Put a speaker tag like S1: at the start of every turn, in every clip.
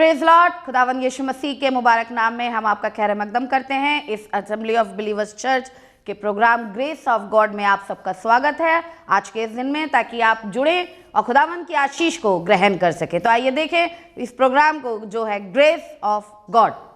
S1: Praise Lord. खुदावंद यीशु मसीह के मुबारक नाम में हम आपका खैर मकदम करते हैं। इस असेंबली ऑफ बिलीवर्स चर्च के प्रोग्राम ग्रेस ऑफ गॉड में आप सबका स्वागत है आज के इस दिन में, ताकि आप जुड़े और खुदावंद की आशीष को ग्रहण कर सके। तो आइए देखें इस प्रोग्राम को जो है grace of God.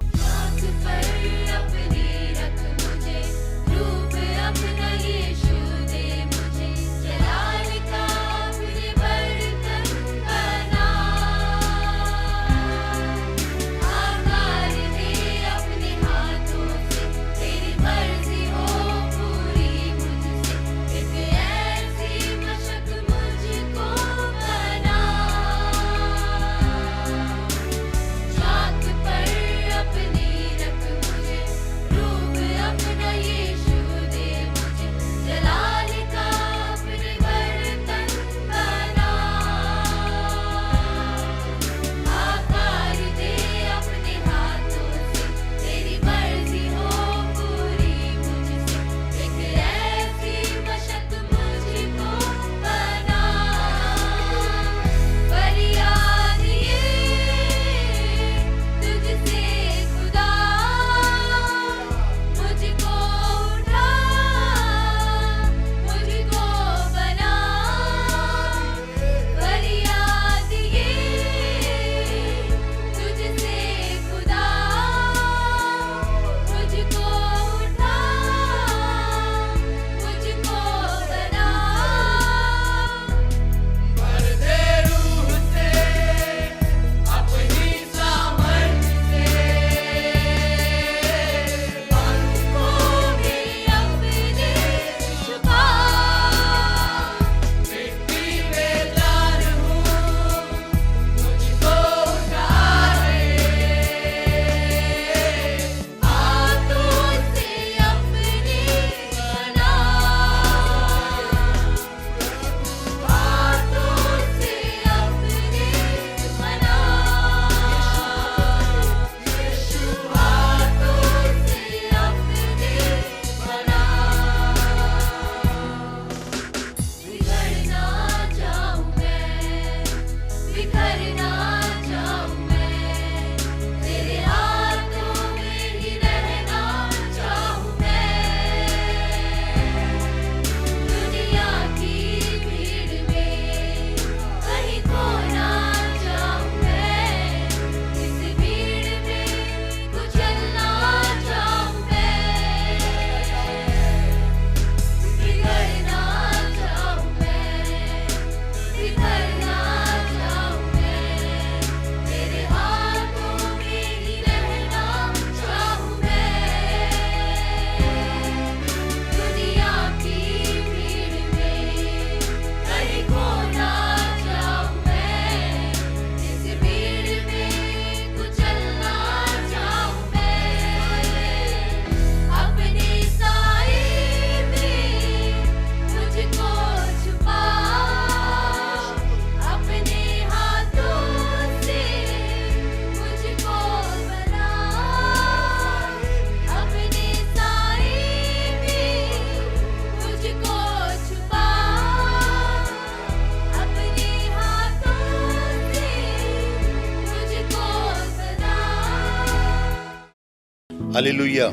S2: Hallelujah,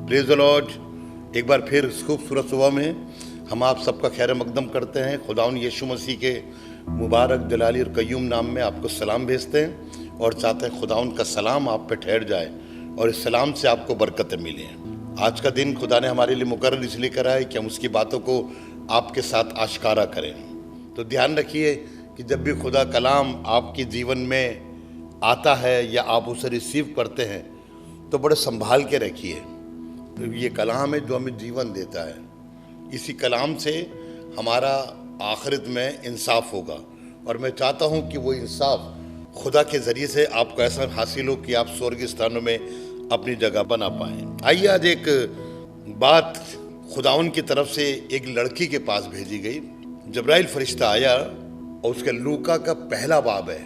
S2: praise the Lord. एक बार फिर इस खूबसूरत सुबह में हम आप सबका खैर मकदम करते हैं। खुदावंद यीशु मसीह के मुबारक जलाली और कय्यूम नाम में आपको सलाम भेजते हैं और चाहते हैं खुदावंद का सलाम आप पे ठहर जाए और इस सलाम से आपको बरकतें मिलें। आज का दिन खुदा ने हमारे लिए मुकर्रर इसलिए करा है कि हम उसकी बातों को आपके साथ आश्कारा करें। तो ध्यान रखिए कि जब भी खुदा कलाम आपके जीवन में आता है या आप उसे रिसीव करते हैं तो बड़े संभाल के रखिए। तो ये कलाम है जो हमें जीवन देता है। इसी कलाम से हमारा आखिरत में इंसाफ होगा और मैं चाहता हूँ कि वो इंसाफ खुदा के ज़रिए से आपको ऐसा हासिल हो कि आप स्वर्गीय स्थानों में अपनी जगह बना पाएँ। आइए आज एक बात खुदावन की तरफ से एक लड़की के पास भेजी गई। जब्राइल फरिश्ता आया और उसके लूका का पहला बाब है।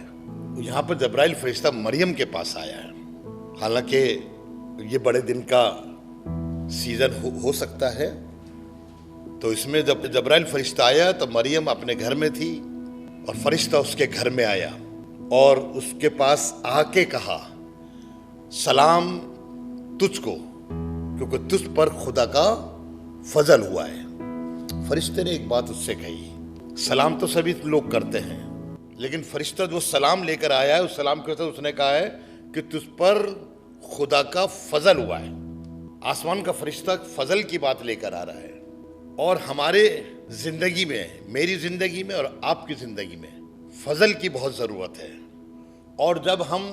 S2: यहाँ पर जब्राइल फरिश्ता मरियम के पास आया है। हालांकि ये बड़े दिन का सीजन हो सकता है, तो इसमें जब जब्राइल फरिश्ता आया तो मरियम अपने घर में थी और फरिश्ता उसके घर में आया और उसके पास आके कहा, सलाम तुझको, क्योंकि तुझ पर खुदा का फजल हुआ है। फरिश्ते ने एक बात उससे कही, सलाम तो सभी लोग करते हैं, लेकिन फरिश्ता जो सलाम लेकर आया है, उस सलाम के साथ उसने कहा है कि तुझ पर खुदा का फजल हुआ है। आसमान का फरिश्ता फजल की बात लेकर आ रहा है। और हमारे जिंदगी में, मेरी जिंदगी में और आपकी जिंदगी में फजल की बहुत जरूरत है। और जब हम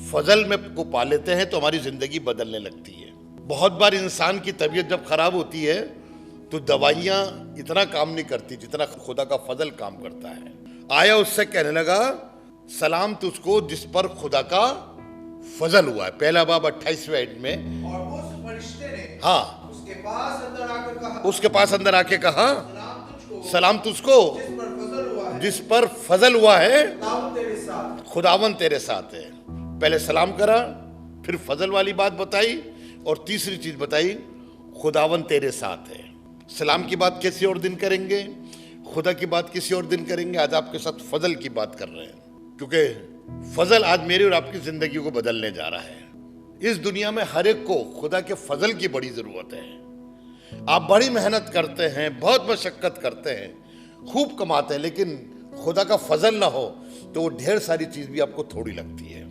S2: फजल में को पा लेते हैं तो हमारी जिंदगी बदलने लगती है। बहुत बार इंसान की तबीयत जब खराब होती है तो दवाइयां इतना काम नहीं करती जितना खुदा का फजल काम करता है। आया उससे कहने लगा, सलाम तुझको जिस पर खुदा का फजल हुआ है। पहला बाब 28वें आयत में,
S3: और उस फरिश्ते ने
S2: हाँ,
S3: उसके पास अंदर आकर कहा,
S2: उसके पास अंदर आके कहा, सलाम तुझको
S3: जिस पर फजल हुआ है,
S2: जिस पर फजल हुआ है,
S3: खुदावन तेरे साथ।
S2: खुदावन तेरे साथ है। पहले सलाम करा, फिर फजल वाली बात बताई, और तीसरी चीज बताई, खुदावन तेरे साथ है। सलाम की बात किसी और दिन करेंगे, खुदा की बात किसी और दिन करेंगे। आज आपके साथ फजल की बात कर रहे हैं, क्योंकि फजल आज मेरी और आपकी जिंदगी को बदलने जा रहा है। इस दुनिया में हर एक को खुदा के फजल की बड़ी जरूरत है। आप बड़ी मेहनत करते हैं, बहुत मशक्कत करते हैं, खूब कमाते हैं, लेकिन खुदा का फजल ना हो तो वो ढेर सारी चीज भी आपको थोड़ी लगती है।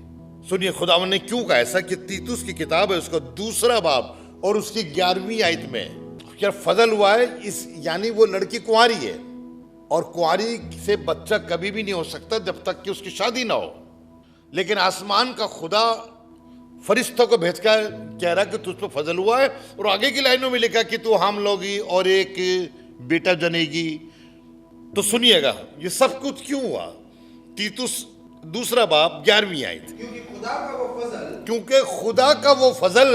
S2: सुनिए खुदावन ने क्यों कहा ऐसा, कि तीतुस की किताब है, उसका 2 बाब और उसकी 11वीं आयत में क्या फजल हुआ है। इस यानी वो लड़की कुंवारी है, और कुंवारी से बच्चा कभी भी नहीं हो सकता जब तक कि उसकी शादी ना हो। लेकिन आसमान का खुदा फरिश्तों को भेजकर कह रहा कि तुझ पर फजल हुआ है, और आगे की लाइनों में लिखा कि तू हामिल होगी और एक बेटा जनेगी। तो सुनिएगा ये सब कुछ क्यों हुआ। तीतुस 2 बाब 11वीं आयत,
S3: क्योंकि खुदा का वो फजल,
S2: क्योंकि खुदा का वो फजल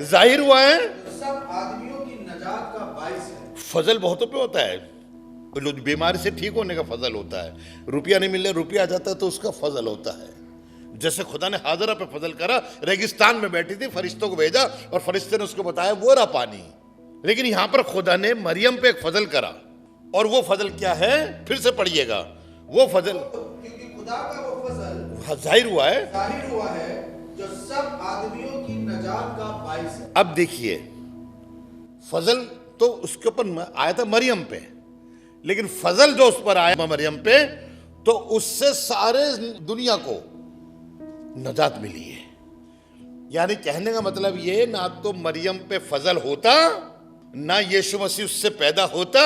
S2: जाहिर हुआ है,
S3: जो सब आदमियों की नजात का बाइस है।
S2: फजल बहुतों पे होता है। बीमारी से ठीक होने का फजल होता है, रुपया नहीं मिले, रुपया आ जाता है तो उसका फजल होता है। जैसे खुदा ने हाजरा पे फजल करा, रेगिस्तान में बैठी थी, फरिश्तों को भेजा और फरिश्ते ने उसको बताया वो रहा पानी। लेकिन यहां पर खुदा ने मरियम पे एक फजल करा, और वो फजल क्या है, फिर से पढ़िएगा। वो फजल,
S3: क्योंकि खुदा का वो फजल
S2: जाहिर हुआ है,
S3: जो सब आदमियों की नजात का बाइस है।
S2: अब देखिए, फजल तो उसके ऊपर आया था मरियम पे, लेकिन फजल जो उस पर आया मरियम पे, तो उससे सारे दुनिया को नजात मिली है। यानी कहने का मतलब ये, ना तो मरियम पे फजल होता, ना यीशु मसीह उससे पैदा होता,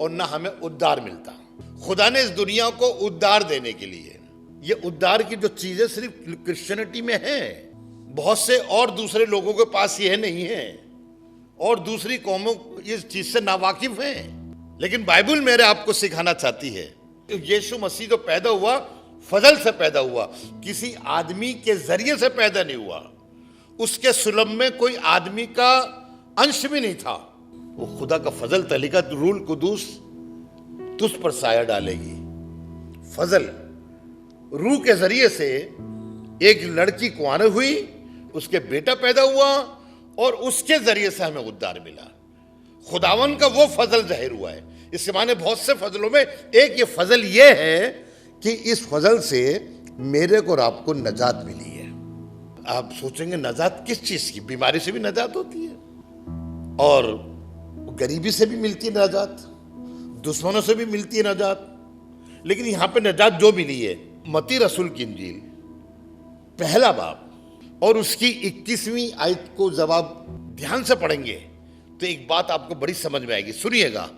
S2: और ना हमें उद्धार मिलता। खुदा ने इस दुनिया को उद्धार देने के लिए, ये उद्धार की जो चीजें सिर्फ क्रिश्चियनिटी में है, बहुत से और दूसरे लोगों के पास ये नहीं है, और दूसरी कौमों इस चीज से नावाकिफ हैं। लेकिन बाइबल मेरे आपको सिखाना चाहती है, यीशु मसीह जो पैदा हुआ फजल से पैदा हुआ, किसी आदमी के जरिए से पैदा नहीं हुआ। उसके सुलभ में कोई आदमी का अंश भी नहीं था। वो खुदा का फजल था। लिखा रूल कुदूस तुझ पर साया डालेगी। फजल, रूह के जरिए से एक लड़की कुंवारी हुई, उसके बेटा पैदा हुआ, और उसके जरिए से हमें उद्धार मिला। खुदावन का वो फजल जाहिर हुआ है। इसके माने बहुत से फजलों में एक ये फजल ये है कि इस फजल से मेरे को और आपको नजात मिली है। आप सोचेंगे नजात किस चीज की? बीमारी से भी नजात होती है, और गरीबी से भी मिलती है नजात, दुश्मनों से भी मिलती है नजात। लेकिन यहां पे नजात जो मिली है, मत्ती रसूल की इंजील 1 बाब और उसकी 21वीं आयत को जब आप ध्यान से पढ़ेंगे तो एक बात आपको बड़ी समझ में आएगी। सुनिएगा,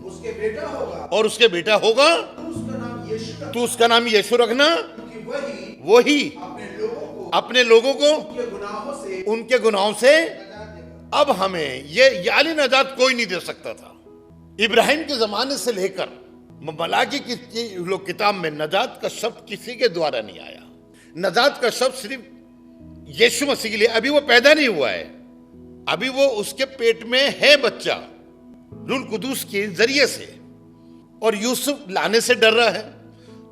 S3: उसके बेटा होगा,
S2: और उसके बेटा होगा, तू उसका नाम यीशु रखना,
S3: क्योंकि
S2: वही अपने लोगों को उनके गुनाहों से। अब हमें ये याली नजात कोई नहीं दे सकता था। इब्राहिम के जमाने से लेकर मलाकी की किताब में नजात का शब्द किसी के द्वारा नहीं आया। नजात का शब्द सिर्फ यीशु मसीह के लिए। अभी वो पैदा नहीं हुआ है, अभी वो उसके पेट में है बच्चा, रूह कुदूस के जरिए से, और यूसुफ लाने से डर रहा है।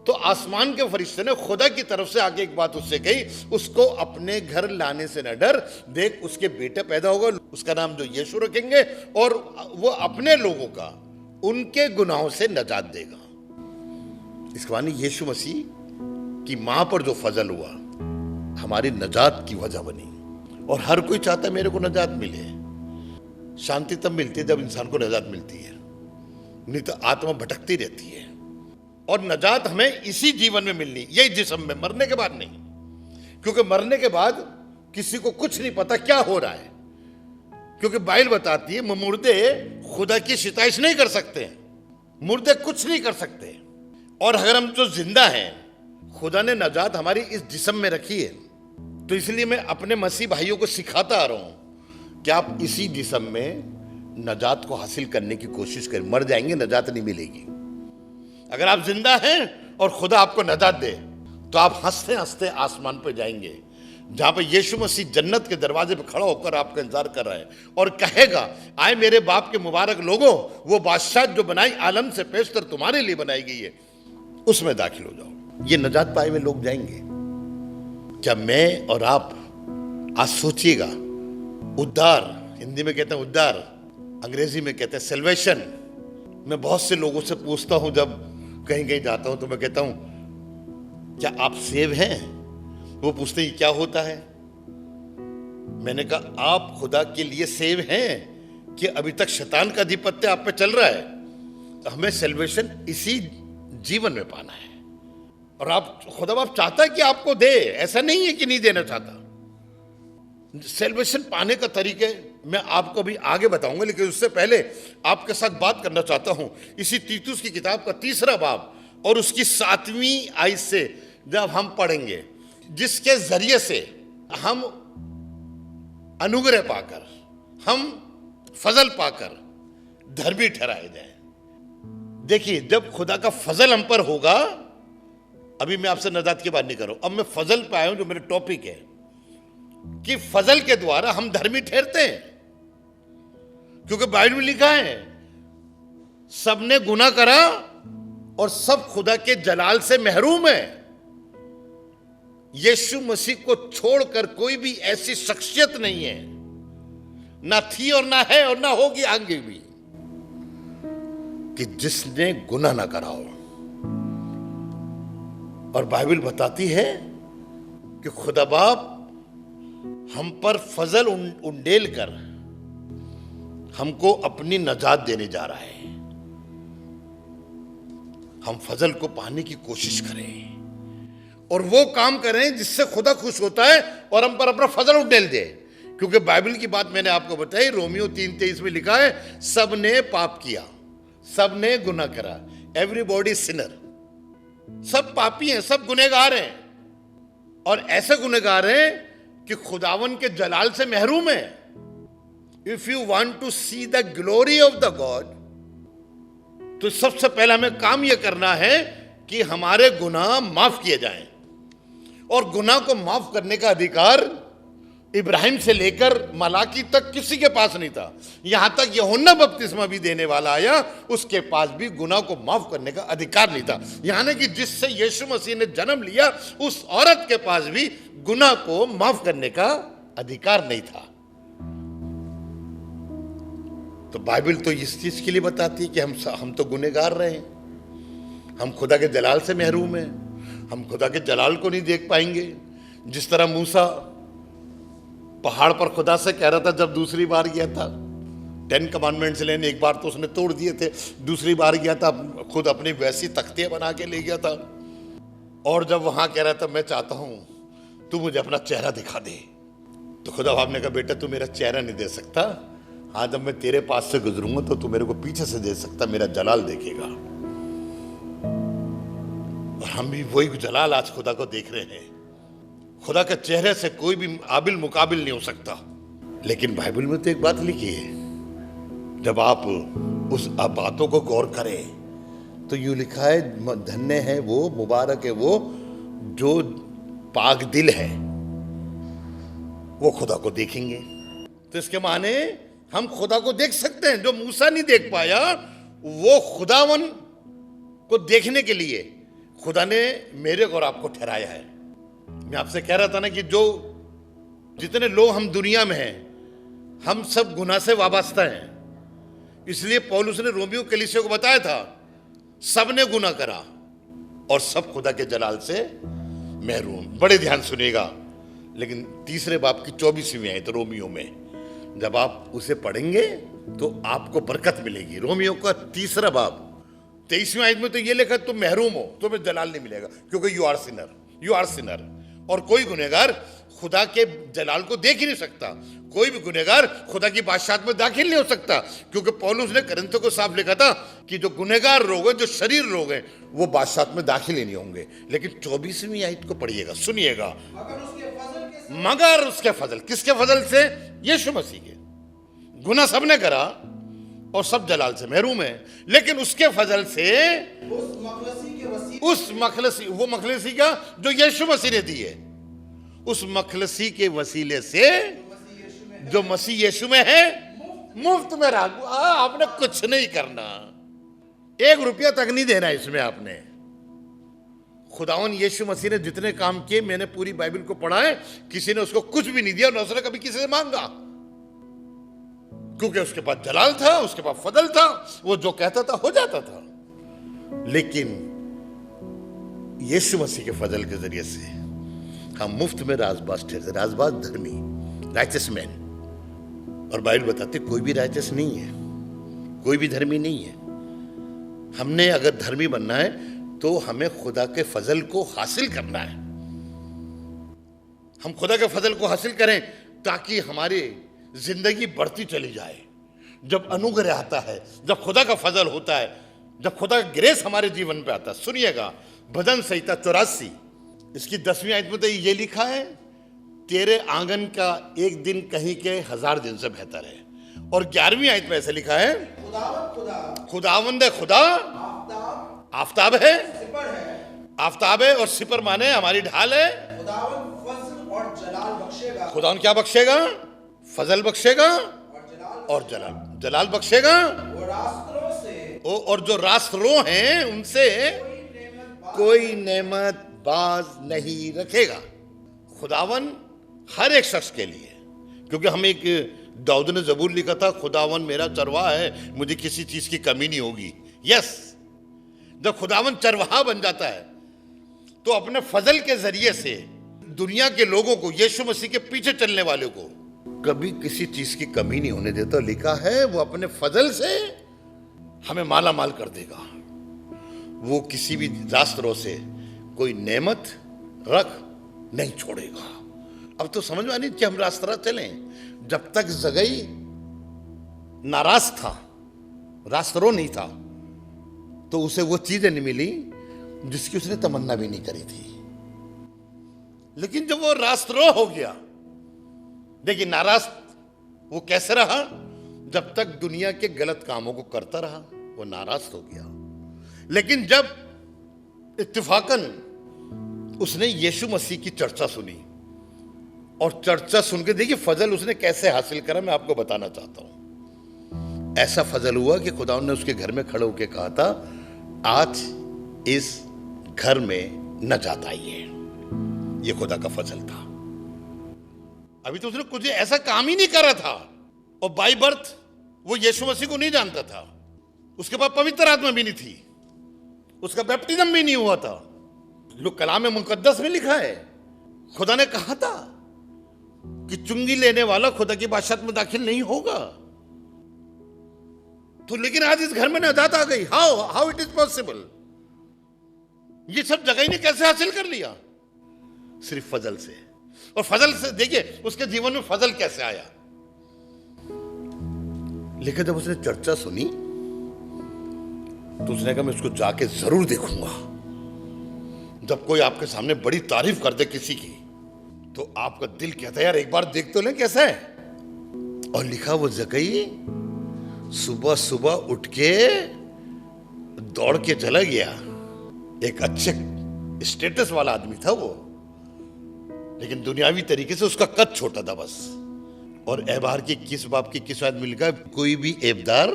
S2: तो आसमान के फरिश्ते ने खुदा की तरफ से आके एक बात उससे कही, उसको अपने घर लाने से न डर, देख उसके बेटा पैदा होगा, उसका नाम जो यीशु रखेंगे, और वो अपने लोगों का उनके गुनाहों से नजात देगा। इसके माने यीशु मसीह कि मां पर जो फजल हुआ हमारी नजात की वजह बनी। और हर कोई चाहता है मेरे को नजात मिले। शांति तब मिलती है जब इंसान को नजात मिलती है, नहीं तो आत्मा भटकती रहती है। और नजात हमें इसी जीवन में मिलनी, यही जिस्म में, मरने के बाद नहीं। क्योंकि मरने के बाद किसी को कुछ नहीं पता क्या हो रहा है, क्योंकि बाइबल बताती है मुर्दे खुदा की शितायत नहीं कर सकते, मुर्दे कुछ नहीं कर सकते। और अगर हम जो जिंदा हैं, खुदा ने नजात हमारी इस जिस्म में रखी है। तो इसलिए मैं अपने मसीह भाइयों को सिखाता आ रहा हूं कि आप इसी जिस्म में नजात को हासिल करने की कोशिश करें। मर जाएंगे, नजात नहीं मिलेगी। अगर आप जिंदा हैं और खुदा आपको नजात दे तो आप हंसते हंसते आसमान पर जाएंगे, जहां पर यीशु मसीह जन्नत के दरवाजे पर खड़ा होकर आपका इंतजार कर रहा है और कहेगा, आए मेरे बाप के मुबारक लोगों, वो बादशाह जो बनाई आलम से पेशतर तुम्हारे लिए बनाई गई है, उसमें दाखिल हो जाओ। ये नजात पाए हुए लोग जाएंगे। क्या मैं और आप आज सोचिएगा, उद्धार, हिंदी में कहते हैं उद्धार, अंग्रेजी में कहते हैं सेल्वेशन। मैं बहुत से लोगों से पूछता हूं, जब कहीं कहीं जाता हूं तो मैं कहता हूं, क्या आप सेव हैं? वो पूछते हैं क्या होता है। मैंने कहा, आप खुदा के लिए सेव हैं कि अभी तक शैतान का आधिपत्य आप पे चल रहा है? तो हमें सेल्वेशन इसी जीवन में पाना है। और आप खुदा बाप चाहता है कि आपको दे, ऐसा नहीं है कि नहीं देना चाहता। सेल्वेशन पाने का तरीके मैं आपको भी आगे बताऊंगा, लेकिन उससे पहले आपके साथ बात करना चाहता हूं इसी तीतुस की किताब का 3रा बाब और उसकी 7वीं आयत से जब हम पढ़ेंगे, जिसके जरिए से हम अनुग्रह पाकर, हम फजल पाकर धर्मी ठहराए जाए। देखिए, जब खुदा का फजल हम पर होगा, अभी मैं आपसे नजात की बात नहीं कर रहा हूं, अब मैं फजल पे आया हूं, जो मेरे टॉपिक है कि फजल के द्वारा हम धर्मी ठहरते हैं। क्योंकि बाइबल में लिखा है, सबने गुनाह करा और सब खुदा के जलाल से महरूम है। यीशु मसीह को छोड़कर कोई भी ऐसी शख्सियत नहीं है, ना थी और ना है और ना होगी आगे भी, कि जिसने गुनाह ना करा हो। और बाइबल बताती है कि खुदा बाप हम पर फजल उंडेल कर हमको अपनी नजात देने जा रहा है। हम फजल को पाने की कोशिश करें और वो काम करें जिससे खुदा खुश होता है और हम पर अपना फजल उंडेल दे। क्योंकि बाइबल की बात मैंने आपको बताई, रोमियो 3:23 में लिखा है, सबने पाप किया, सबने गुनाह करा, एवरीबॉडी सिनर। सब पापी हैं, सब गुनहगार हैं, और ऐसे गुनहगार हैं कि खुदावन के जलाल से महरूम है। If you want to see the glory of the God, तो सबसे पहला हमें काम यह करना है कि हमारे गुनाह माफ किए जाएं। और गुनाह को माफ करने का अधिकार इब्राहिम से लेकर मलाकी तक किसी के पास नहीं था। यहां तक यूहन्ना बपतिस्मा भी देने वाला आया, उसके पास भी गुनाह को माफ करने का अधिकार नहीं था। यानी कि जिससे यीशु मसीह ने जन्म लिया, उस औरत के पास भी गुनाह को माफ करने का अधिकार नहीं था। तो बाइबल तो इस चीज के लिए बताती है कि हम तो गुनहगार रहे हैं, हम खुदा के जलाल से महरूम हैं, हम खुदा के जलाल को नहीं देख पाएंगे। जिस तरह मूसा पहाड़ पर खुदा से कह रहा था, जब दूसरी बार गया था 10 कमांडमेंट्स लेने, एक बार तो उसने तोड़ दिए थे, दूसरी बार गया था खुद अपनी वैसी तख्तियां बना के ले गया था। और जब वहां कह रहा था, मैं चाहता हूं तू मुझे अपना चेहरा दिखा दे, तो खुदा बाप ने कहा, बेटा तू मेरा चेहरा नहीं दे सकता, हाँ जब मैं तेरे पास से गुजरूंगा तो तू मेरे को पीछे से दे सकता, मेरा जलाल देखेगा। और हम भी वही जलाल आज खुदा को देख रहे हैं। खुदा के चेहरे से कोई भी आबिल मुकाबिल नहीं हो सकता। लेकिन बाइबल में तो एक बात लिखी है, जब आप उस बातों को गौर करें तो यूं लिखा है, धन्य है वो, मुबारक है वो जो पाक दिल है, वो खुदा को देखेंगे। तो इसके माने हम खुदा को देख सकते हैं। जो मूसा नहीं देख पाया, वो खुदावन को देखने के लिए खुदा ने मेरे और आपको ठहराया है। मैं आपसे कह रहा था ना कि जो जितने लोग हम दुनिया में हैं, हम सब गुनाह से वाबस्ता हैं। इसलिए पौलुस ने रोमियो कलीसिया को बताया था, सबने गुनाह करा और सब खुदा के जलाल से महरूम। बड़े ध्यान सुनिएगा, लेकिन तीसरे बाब की 24वीं आयत रोमियो में जब आप उसे पढ़ेंगे तो आपको बरकत मिलेगी। रोमियो का तीसरा बाब 23वीं आयत में तो ये लिखा तुम महरूम हो, तुम्हें जलाल नहीं मिलेगा, क्योंकि यू आर सिनर। और कोई गुनहगार खुदा के जलाल को देख ही नहीं सकता, कोई भी गुनहगार खुदा की बादशाहत में दाखिल नहीं हो सकता, क्योंकि पौलुस ने कोरिन्थियों को साफ लिखा था कि जो गुनहगार लोग हैं, जो शरीर लोग हैं, वो बादशाहत में दाखिल ही नहीं होंगे। लेकिन 24वीं आयत को पढ़िएगा, सुनिएगा, मगर उसके फजल, किसके फजल से? यीशु मसीह के। गुनाह सबने करा और सब जलाल से महरूम है, लेकिन उसके फजल से उस मखलसी, वो मखलसी का जो यीशु मसीह ने दी है, उस मखलसी के वसीले से जो मसीह यीशु में है, मुफ्त में आपने कुछ नहीं करना, 1 रुपया तक नहीं देना इसमें आपने। खुदावन यीशु मसीह ने जितने काम किए, मैंने पूरी बाइबल को पढ़ा है, किसी ने उसको कुछ भी नहीं दिया, और उसने कभी किसी से मांगा, क्योंकि उसके पास जलाल था, उसके पास फजल था, वो जो कहता था हो जाता था। लेकिन यीशु मसीह के फजल के जरिए से हम मुफ्त में राजबाज ठहरते, राजबाज धर्मी, राइचस मैन। और बाइबल बताते कोई भी राइचस नहीं है, कोई भी धर्मी नहीं है। हमने अगर धर्मी बनना है तो हमें खुदा के फजल को हासिल करना है। हम खुदा के फजल को हासिल करें ताकि हमारी जिंदगी बढ़ती चली जाए। जब अनुग्रह आता है, जब खुदा का फजल होता है, जब खुदा का ग्रेस हमारे जीवन पे आता है। सुनिएगा, भजन संहिता 84 इसकी 10वीं आयत में तो ये लिखा है, तेरे आंगन का एक दिन कहीं के 1000 दिन से बेहतर है। और 11वीं आयत में ऐसे लिखा है, खुदावंद खुदा आफताब है, आफताब है, और सिपर माने हमारी ढाल है। खुदावन क्या बख्शेगा? फजल बख्शेगा और जलाल बख्शेगा। और जो रास्तरों हैं उनसे कोई नेमत बाज नहीं रखेगा। खुदावन हर एक शख्स के लिए, क्योंकि हम एक दाऊद ने ज़बूर लिखा था, खुदावन मेरा चरवाहा है, मुझे किसी चीज की कमी नहीं होगी। यस, जब खुदावन चरवाहा बन जाता है तो अपने फजल के जरिए से दुनिया के लोगों को, यीशु मसीह के पीछे चलने वालों को कभी किसी चीज की कमी नहीं होने देता। लिखा है वो अपने फजल से हमें माला माल कर देगा। वो किसी भी रास्तरों से कोई नेमत रख नहीं छोड़ेगा। अब तो समझ में आनी कि हम रास्ता चलें। जब तक जगई नाराज था, रास्तरों नहीं था, तो उसे वो चीजें नहीं मिली जिसकी उसने तमन्ना भी नहीं करी थी। लेकिन जब वो रास्तरों हो गया, देखिए नाराज वो कैसे रहा? जब तक दुनिया के गलत कामों को करता रहा, वो नाराज हो गया। लेकिन जब इत्तेफाकन उसने यीशु मसीह की चर्चा सुनी, और चर्चा सुन के देखिए फजल उसने कैसे हासिल करा, मैं आपको बताना चाहता हूं। ऐसा फजल हुआ कि खुदा ने उसके घर में खड़े होकर कहा था, आज इस घर में नजात आई है। ये खुदा का फजल था। अभी तो उसने कुछ ऐसा काम ही नहीं करा था, और बाई बर्थ वो यीशु मसीह को नहीं जानता था। उसके पास पवित्र आत्मा भी नहीं थी, उसका बैप्टिज्म भी नहीं हुआ था। जो कलाम मुकद्दस में लिखा है, खुदा ने कहा था कि चुंगी लेने वाला खुदा की बादशाहत में दाखिल नहीं होगा। तो लेकिन आज इस घर में नजात आ गई। How it is possible? ये सब जगह ही ने कैसे हासिल कर लिया? सिर्फ फजल से। और फजल से देखिए उसके जीवन में फजल कैसे आया। लेकिन जब उसने चर्चा सुनी तो उसने कहा मैं इसको जाके जरूर देखूंगा। जब कोई आपके सामने बड़ी तारीफ कर दे किसी की, तो आपका दिल कहता है यार एक बार देख तो ले कैसा है। और लिखा वो जकई सुबह सुबह उठ के दौड़ के चला गया। एक अच्छे स्टेटस वाला आदमी था वो, लेकिन दुनियावी तरीके से उसका कद छोटा था बस। और एबार की किस बाप की किस आदमी लिखा, कोई भी एबदार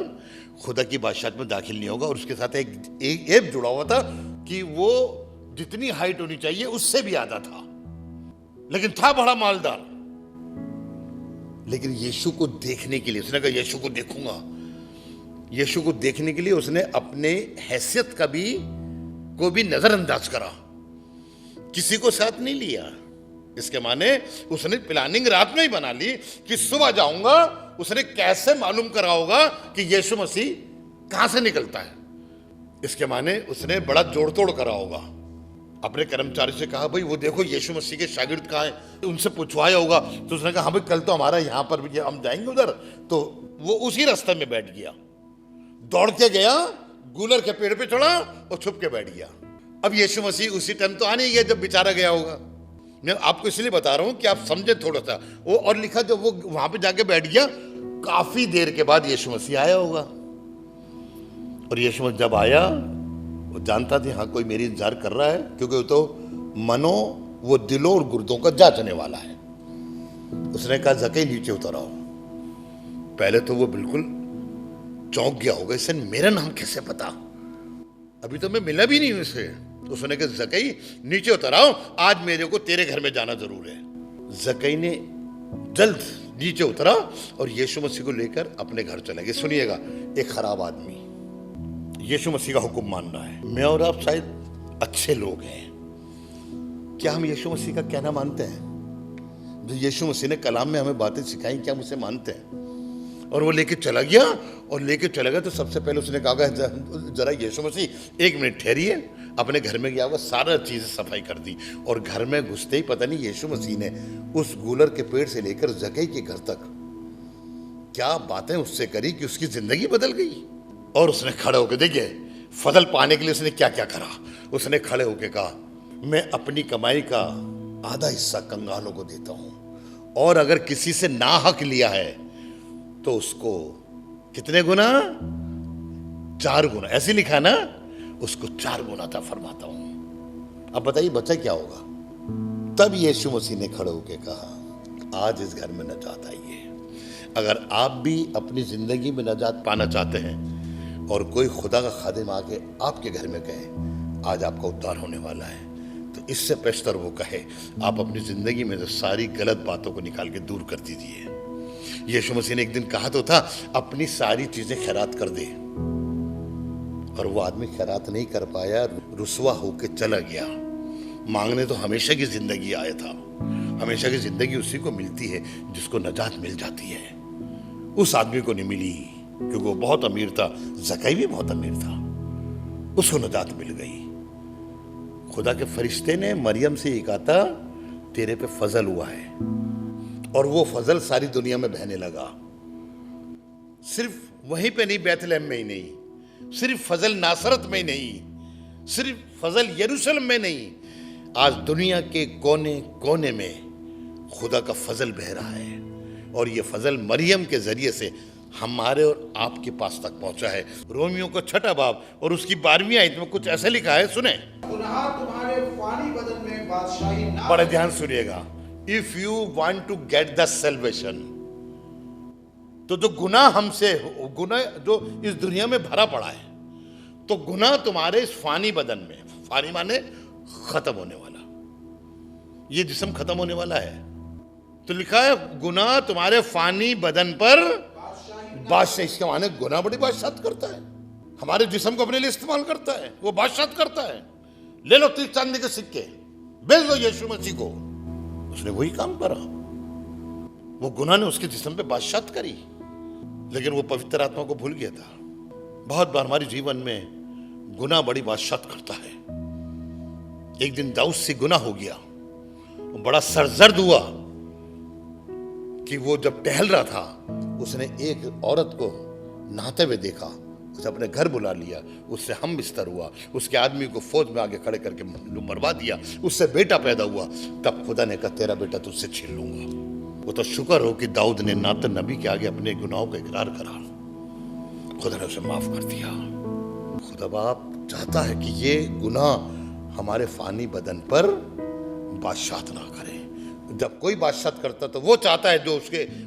S2: खुदा की बादशाहत में दाखिल नहीं होगा। और उसके साथ एक एब जुड़ा हुआ था कि वो जितनी हाइट होनी चाहिए उससे भी आधा था, लेकिन था बड़ा मालदार। लेकिन यीशु को देखने के लिए उसने कहा यीशु को देखूंगा। यीशु को देखने के लिए उसने अपने हैसियत को भी नजरअंदाज करा। किसी को साथ नहीं लिया। इसके माने उसने प्लानिंग रात में ही बना ली कि सुबह जाऊंगा। उसने कैसे मालूम करा होगा कि यीशु मसीह कहां से निकलता है। इसके माने उसने बड़ा जोड़ तोड़ करा होगा। अपने कर्मचारी से कहा, भाई वो देखो यीशु मसीह के शागिर्द कहाँ हैं, उनसे पूछवाया होगा। तो उसने कहा, हाँ भाई कल तो हमारा यहाँ पर भी हम जाएंगे उधर। तो वो उसी रास्ते में बैठ गया, दौड़ के गया, गूलर के पेड़ पे चढ़ा और छुप के बैठ गया। अब यीशु मसीह उसी टाइम तो आ नहीं गया जब बेचारा गया होगा। मैं आपको इसलिए बता रहा हूं कि आप समझे थोड़ा सा। वो और लिखा, जब वो वहां पे जाके बैठ गया, काफी देर के बाद यीशु मसीह आया होगा। और यीशु मसीह जब आया, वो जानता था हाँ कोई मेरी इंतजार कर रहा है, क्योंकि वो तो वो दिलों और गुर्दों का जांचने वाला है। उसने कहा, जक्कई नीचे उतर आओ। पहले तो वो बिल्कुल चौंक गया होगा, इसे मेरा नाम कैसे पता, अभी तो मैं मिला भी नहीं हूं इसे। तो उसने कहा, जक्कई नीचे उतर आओ, आज मेरे को तेरे घर में जाना जरूर है। जक्कई ने जल्द नीचे उतरा और यीशु मसीह को लेकर अपने घर चले गए। सुनिएगा, एक खराब आदमी यीशु मसीह का हुक्म मान रहा है। मैं और आप शायद अच्छे लोग हैं, क्या हम यीशु मसीह का कहना मानते हैं? जो यीशु मसीह ने कलाम में हमें बातें सिखाई, क्या हम उसे मानते हैं? और वो लेके चला गया, और लेके चला गया तो सबसे पहले उसने कहा, जरा यीशु मसीह 1 मिनट ठहरिए। अपने घर में गया, वो सारा चीज सफाई कर दी। और घर में घुसते ही पता नहीं यीशु मसीह ने उस गूलर के पेड़ से लेकर जक्कई के घर तक क्या बातें उससे करी कि उसकी जिंदगी बदल गई। और उसने खड़े होकर, देखिए फजल पाने के लिए उसने क्या क्या करा। उसने खड़े होकर कहा, मैं अपनी कमाई का आधा हिस्सा कंगालों को देता हूं, और अगर किसी से ना हक लिया है तो उसको कितने गुना? 4 गुना। ऐसे लिखा ना, उसको 4 गुना था फरमाता हूं। अब बताइए बच्चा क्या होगा? तब यीशु मसीह ने खड़े होकर कहा, आज इस घर में नजात आई है। अगर आप भी अपनी जिंदगी में नजात पाना चाहते हैं, और कोई खुदा का खादिम आके आपके घर में कहे, आज आपका उद्धार होने वाला है, तो इससे बेहतर वो कहे, आप अपनी जिंदगी में जो सारी गलत बातों को निकाल के दूर कर दीजिए। यीशु मसीह ने एक दिन कहा तो था, अपनी सारी चीजें खैरात कर दे। और वो आदमी खैरात नहीं कर पाया, रुसवा होके चला गया। मांगने तो हमेशा की जिंदगी आया था। हमेशा की जिंदगी उसी को मिलती है जिसको नजात मिल जाती है। उस आदमी को नहीं मिली, क्योंकि वो बहुत अमीर था। जक्कई भी बहुत अमीर था, उसको नजात मिल गई। खुदा के फरिश्ते ने मरियम से कहा था, तेरे पे फजल हुआ है। और वो फजल सारी दुनिया में बहने लगा। सिर्फ वहीं पे नहीं, बैतलहम में ही नहीं, सिर्फ फजल नासरत में ही नहीं, सिर्फ फजल यरूशलेम में नहीं, आज दुनिया के कोने कोने में खुदा का फजल बह रहा है। और ये फजल मरियम के जरिए से हमारे और आपके पास तक पहुंचा है। रोमियो को 6 बाब और उसकी 12वीं आयत में कुछ ऐसा लिखा है, सुने।
S3: पुनः तुम्हारे फानी बदन में बादशाही ना।
S2: बड़े ध्यान सुनिएगा। If you want to get the salvation, तो जो गुनाह हमसे, गुनाह जो इस दुनिया में भरा पड़ा है, तो गुनाह तुम्हारे इस फानी बदन में, फानी माने खत्म होने वाला, ये जिस्म खत्म होने वाला है। तो लिखा है, गुनाह तुम्हारे फानी बदन पर बादशाह। इसके माने गुनाह बड़ी बादशाहत करता है, हमारे जिस्म को अपने लिए इस्तेमाल करता है, वो बादशाहत करता है। ले लो 30 चांदी के सिक्के, भेज दो यीशु मसीह को। उसने वही काम करा। वो गुनाह ने उसके जिस्म पे बादशाहत करी, लेकिन वो पवित्र आत्मा को भूल गया था। बहुत बार हमारे जीवन में गुनाह बड़ी बादशाहत करता है। एक दिन दाऊद से गुनाह हो गया, बड़ा सरदर्द हुआ कि वो जब टहल रहा था, उसने एक औरत को नहाते हुए देखा, उसे अपने घर बुला लिया, उससे हम बिस्तर हुआ, उसके आदमी को फौज में आगे खड़े करके मरवा दिया, उससे बेटा पैदा हुआ। तब खुदा ने कहा, तेरा बेटा तुझसे छीन लूंगा। वो तो शुक्र हो कि दाऊद ने नात नबी के आगे अपने गुनाहों का इकरार करा, खुदा ने उसे माफ कर दिया। खुदा बाप चाहता है कि ये गुनाह हमारे फानी बदन पर बादशाहत ना करे। जब कोई बादशाहत करता तो वो चाहता है जो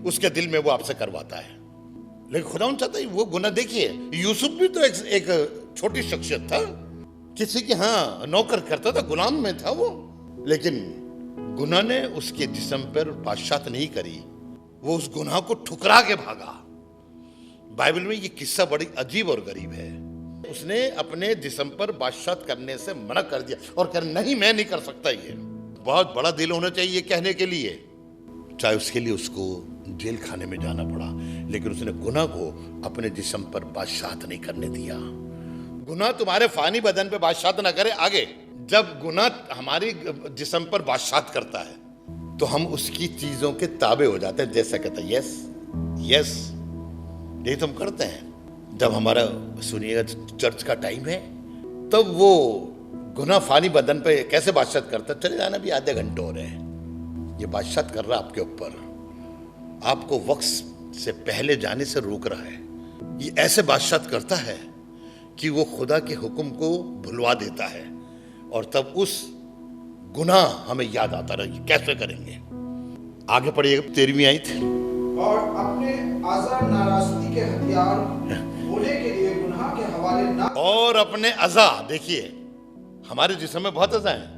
S2: उसके दिल में वो आपसे करवाता है, लेकिन खुदा चाहता है वो गुनाह। देखिए, यूसुफ भी तो एक छोटी शख्सियत था, किसी के हाँ नौकर करता था, गुलाम में था वो, लेकिन गुनाह ने उसके जिस्म पर बादशाहत नहीं करी, वो उस गुनाह को ठुकरा के भागा। बाइबल में ये किस्सा बड़ी अजीब और गरीब है। उसने अपने जिस्म पर बादशाह करने से मना कर दिया और कह नहीं, मैं नहीं कर सकता। ये बहुत बड़ा दिल होना चाहिए कहने के लिए, चाहे उसके लिए उसको जेल खाने में जाना पड़ा, लेकिन उसने गुनाह को अपने जिस्म पर बादशाह नहीं करने दिया। गुनाह तुम्हारे फानी बदन पे बादशाह ना करे। आगे जब गुनाह हमारी जिस्म पर बादशाह करता है तो हम उसकी चीजों के ताबे हो जाते हैं। जैसा कहता है यस यस, यही तो हम करते हैं। जब हमारा सुनिएगा चर्च का टाइम है तब वो गुनाह फानी बदन पे कैसे बादशाह करता है, चले जाना भी आधे घंटे हो रहे हैं, ये बादशाह कर रहा है आपके ऊपर, आपको वक्त से पहले जाने से रोक रहा है। ये ऐसे बादशाह करता है कि वो खुदा के हुक्म को भुलवा देता है और तब उस गुनाह हमें याद आता रहे कैसे करेंगे। आगे पढ़िए 13वीं आयत।
S3: और अपने अज़ा नाराजगी के हथियार होने के लिए गुनाह के हवाले ना, और
S2: अपने अज़ा, देखिए हमारे जिस्म में बहुत अज़ा हैं,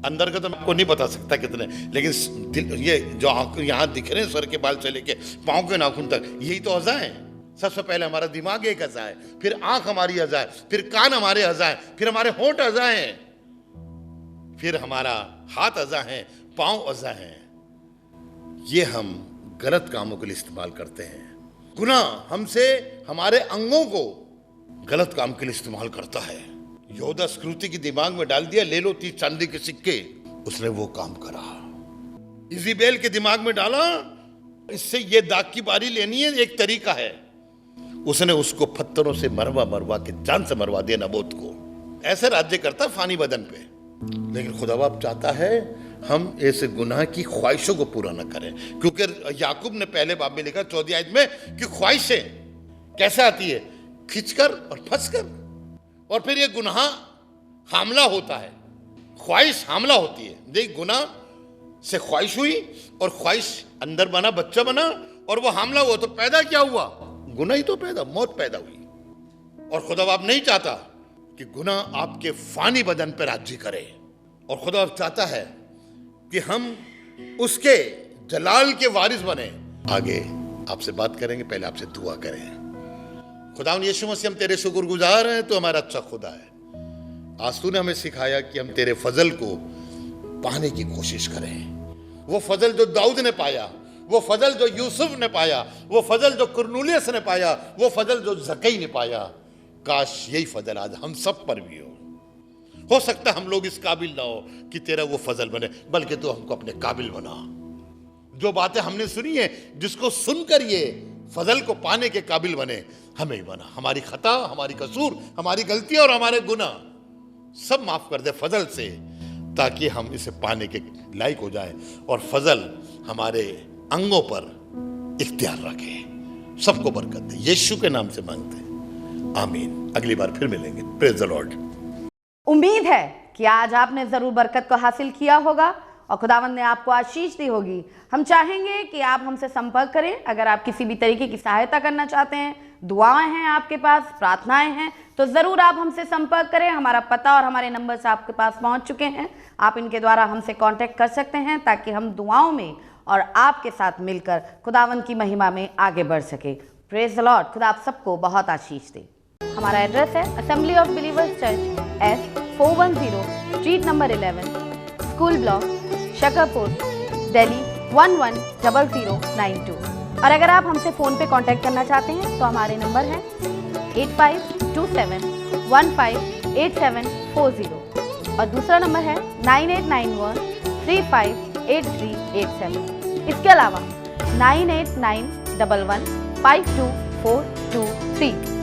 S2: अंदर का तो मैं आपको नहीं बता सकता कितने, लेकिन दिल, ये जो यहाँ दिख रहे हैं सर के बाल से लेके पाँव के नाखून तक, यही तो अज़ा है। सबसे पहले हमारा दिमाग एक अज़ा है, फिर आंख हमारी अज़ा है, फिर कान हमारे अज़ा है, फिर हमारे होंठ अज़ा है, फिर हमारा हाथ अज़ा है, पांव अज़ा है। ये हम गलत कामों के लिए इस्तेमाल करते हैं। गुनाह हमसे हमारे अंगों को गलत काम के लिए इस्तेमाल करता है। यहूदा स्क्रूति की दिमाग में डाल दिया, ले लो 30 चांदी के सिक्के, उसने वो काम करा। इज़ेबेल के दिमाग में डाला, इससे ये दाग की बारी लेनी है, एक तरीका है, उसने उसको पत्थरों से मरवा मरवा के जान से मरवा दिया नबोत को। ऐसे राज्य करता फानी बदन पे। लेकिन खुदा बाप चाहता है हम ऐसे गुनाह की ख्वाहिशों को पूरा न करें, क्योंकि याकूब ने पहले बाब में लिखा 14 आयत में कि ख्वाहिशें कैसे आती है, खिंचकर और फंसकर, और फिर ये गुनाह हामला होता है, ख्वाहिश हामला होती है। देख, गुनाह से ख्वाहिश हुई और ख्वाहिश अंदर बना, बच्चा बना, और वो हामला हुआ तो पैदा क्या हुआ, गुनाह ही तो पैदा, मौत पैदा हुई। और खुदा बाप नहीं चाहता कि गुनाह आपके फानी बदन पर राज्य करे, और खुदा चाहता है कि हम उसके जलाल के वारिस बने। आगे आपसे बात करेंगे, पहले आपसे दुआ करें। खुदा यीशु मसीह, हम तेरे शुक्रगुजार हैं, तो हमारा अच्छा खुदा है। आज तूने हमें सिखाया कि हम तेरे फजल को पाने की कोशिश करें। वो फजल जो दाऊद ने पाया, वो फजल जो यूसुफ ने पाया, वो फजल जो कुरनुलियस ने पाया, वो फजल जो जकई ने पाया, काश यही फजल आज हम सब पर भी हो सकता है हम लोग इस काबिल ना हो कि तेरा वो फजल बने, बल्कि तू हमको अपने काबिल बना। जो बातें हमने सुनी है, जिसको सुनकर ये फजल को पाने के काबिल बने, हमें ही बना। हमारी खता, हमारी कसूर, हमारी गलती और हमारे गुनाह सब माफ कर दे फजल से, ताकि हम इसे पाने के लायक हो जाए और फजल हमारे अंगों पर इख्तियार रखे। सबको बरकत दे, यीशु के नाम से मांगते हैं, आमीन। अगली बार फिर मिलेंगे। Praise the Lord.
S1: उम्मीद है कि आज आपने जरूर बरकत को हासिल किया होगा और खुदावंद ने आपको आशीष दी होगी। हम चाहेंगे कि आप हमसे संपर्क करें। अगर आप किसी भी तरीके की सहायता करना चाहते हैं, दुआएं हैं आपके पास, प्रार्थनाएं हैं, तो ज़रूर आप हमसे संपर्क करें। हमारा पता और हमारे नंबर्स आपके पास पहुंच चुके हैं। आप इनके द्वारा हमसे कांटेक्ट कर सकते हैं, ताकि हम दुआओं में और आपके साथ मिलकर खुदावंद की महिमा में आगे बढ़ सके। Praise the Lord. खुदा आप सबको बहुत आशीष दे। हमारा एड्रेस है assembly of believers church, S410 street number 11, school block, Shakarpur, Delhi 110092। और अगर आप हमसे फ़ोन पे कांटेक्ट करना चाहते हैं तो हमारे नंबर हैं 8527158740 और दूसरा नंबर है 9891358387। इसके अलावा 9891152423।